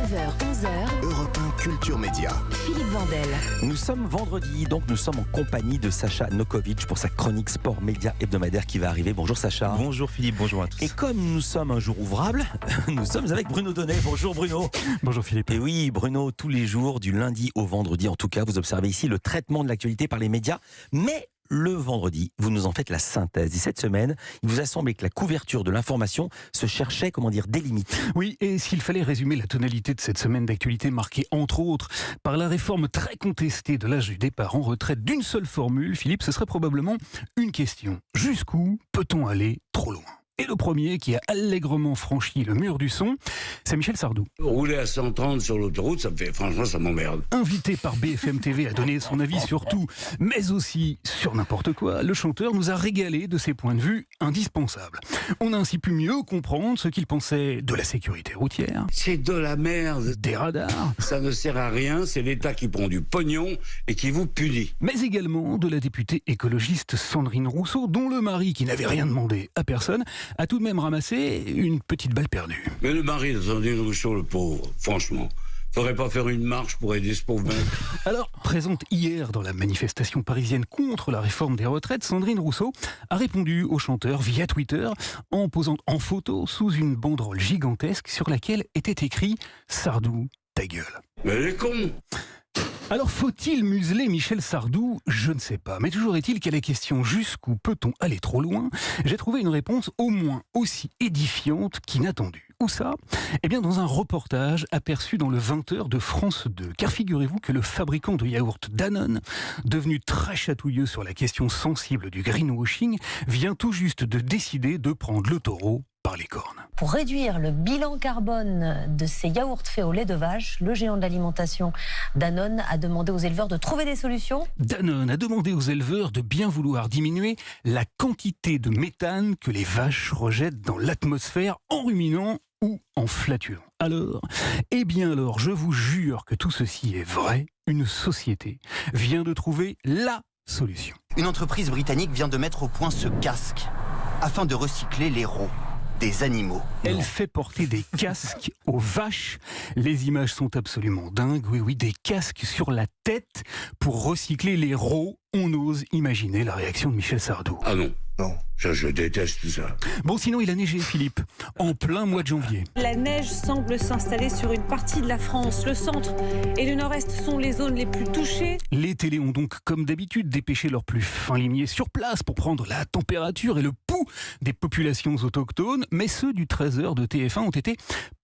9h-11h, Europe 1 Culture Média. Philippe Vandel. Nous sommes vendredi, donc nous sommes en compagnie de Sacha Nokovic pour sa chronique sport média hebdomadaire qui va arriver. Bonjour Sacha. Bonjour Philippe, bonjour à tous. Et comme nous sommes un jour ouvrable, nous sommes avec Bruno Donnet. Bonjour Bruno. Bonjour Philippe. Et oui Bruno, tous les jours, du lundi au vendredi en tout cas, vous observez ici le traitement de l'actualité par les médias, mais le vendredi, vous nous en faites la synthèse. Et cette semaine, il vous a semblé que la couverture de l'information se cherchait, des limites. Oui, et s'il fallait résumer la tonalité de cette semaine d'actualité marquée, entre autres, par la réforme très contestée de l'âge du départ en retraite d'une seule formule, Philippe, ce serait probablement une question. Jusqu'où peut-on aller trop loin ? Et le premier qui a allègrement franchi le mur du son, c'est Michel Sardou. Rouler à 130 sur l'autoroute, franchement, ça m'emmerde. Invité par BFM TV à donner son avis sur tout, mais aussi sur n'importe quoi, le chanteur nous a régalé de ses points de vue indispensables. On a ainsi pu mieux comprendre ce qu'il pensait de la sécurité routière, C'est de la merde. des radars, Ça ne sert à rien, c'est l'État qui prend du pognon et qui vous punit. mais également de la députée écologiste Sandrine Rousseau, dont le mari, qui n'avait rien demandé à personne, a tout de même ramassé une petite balle perdue. Mais le mari de Sandrine Rousseau, le pauvre, franchement, faudrait pas faire une marche pour aider ce pauvre mec. Alors, présente hier dans la manifestation parisienne contre la réforme des retraites, Sandrine Rousseau a répondu au chanteur via Twitter en posant en photo sous une banderole gigantesque sur laquelle était écrit « Sardou, ta gueule ». Mais elle est con. Alors faut-il museler Michel Sardou ? Je ne sais pas. Mais toujours est-il qu'à la question « Jusqu'où peut-on aller trop loin ?», j'ai trouvé une réponse au moins aussi édifiante qu'inattendue. Où ça ? Eh bien dans un reportage aperçu dans le 20h de France 2. Car figurez-vous que le fabricant de yaourt Danone, devenu très chatouilleux sur la question sensible du greenwashing, vient tout juste de décider de prendre le taureau par les cornes. Pour réduire le bilan carbone de ces yaourts faits au lait de vache, le géant de l'alimentation Danone a demandé aux éleveurs de trouver des solutions. Danone a demandé aux éleveurs de bien vouloir diminuer la quantité de méthane que les vaches rejettent dans l'atmosphère en ruminant ou en flatulant. Alors, je vous jure que tout ceci est vrai. Une société vient de trouver la solution. Une entreprise britannique vient de mettre au point ce casque afin de recycler les rots des animaux. Elle fait porter des casques aux vaches. Les images sont absolument dingues. Oui, des casques sur la tête pour recycler les rots. On ose imaginer la réaction de Michel Sardou. Ah non, Non. je déteste tout ça. Bon, sinon il a neigé, Philippe, en plein mois de janvier. La neige semble s'installer sur une partie de la France. Le centre et le nord-est sont les zones les plus touchées. Les télés ont donc, comme d'habitude, dépêché leurs plus fins limiers sur place pour prendre la température et le pouls des populations autochtones. Mais ceux du 13h de TF1 ont été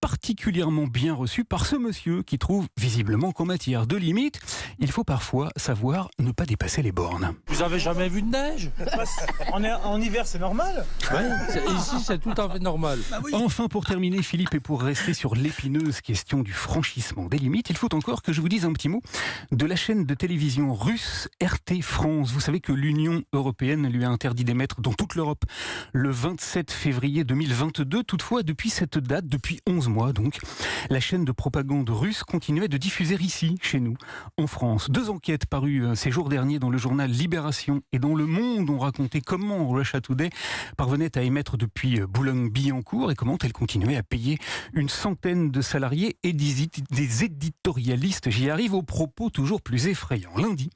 particulièrement bien reçus par ce monsieur qui trouve visiblement qu'en matière de limite, il faut parfois savoir ne pas dépasser les bornes. Vous avez jamais vu de neige? En hiver, c'est normal. Ici, c'est tout à fait normal. Enfin, pour terminer, Philippe, et pour rester sur l'épineuse question du franchissement des limites, il faut encore que je vous dise un petit mot de la chaîne de télévision russe RT France. Vous savez que l'Union européenne lui a interdit d'émettre dans toute l'Europe le 27 février 2022. Toutefois, depuis cette date, depuis 11 mois donc, la chaîne de propagande russe continuait de diffuser ici, chez nous, en France. 2 enquêtes parues ces jours derniers dans le journal Libération et dans Le Monde ont raconté comment Russia Today parvenait à émettre depuis Boulogne-Billancourt et comment elle continuait à payer une centaine de salariés et des éditorialistes. J'y arrive aux propos toujours plus effrayants. Lundi,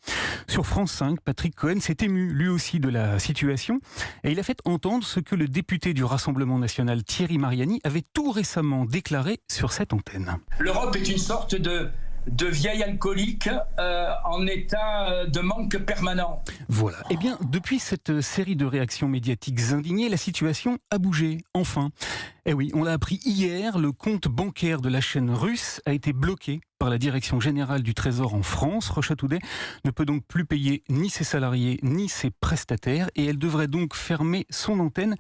sur France 5, Patrick Cohen s'est ému lui aussi de la situation et il a fait entendre ce que le député du Rassemblement national Thierry Mariani avait tout récemment déclaré sur cette antenne. L'Europe est une sorte de vieil alcoolique en état de manque permanent. Voilà. Eh bien, depuis cette série de réactions médiatiques indignées, la situation a bougé, enfin. Eh oui, on l'a appris hier, le compte bancaire de la chaîne russe a été bloqué par la Direction générale du Trésor en France. Russia Today ne peut donc plus payer ni ses salariés ni ses prestataires et elle devrait donc fermer son antenne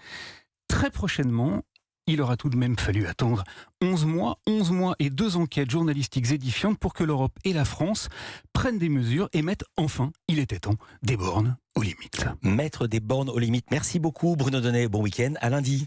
très prochainement. Il aura tout de même fallu attendre 11 mois et 2 enquêtes journalistiques édifiantes pour que l'Europe et la France prennent des mesures et mettent enfin, il était temps, des bornes aux limites. Mettre des bornes aux limites. Merci beaucoup Bruno Donnet, bon week-end, à lundi.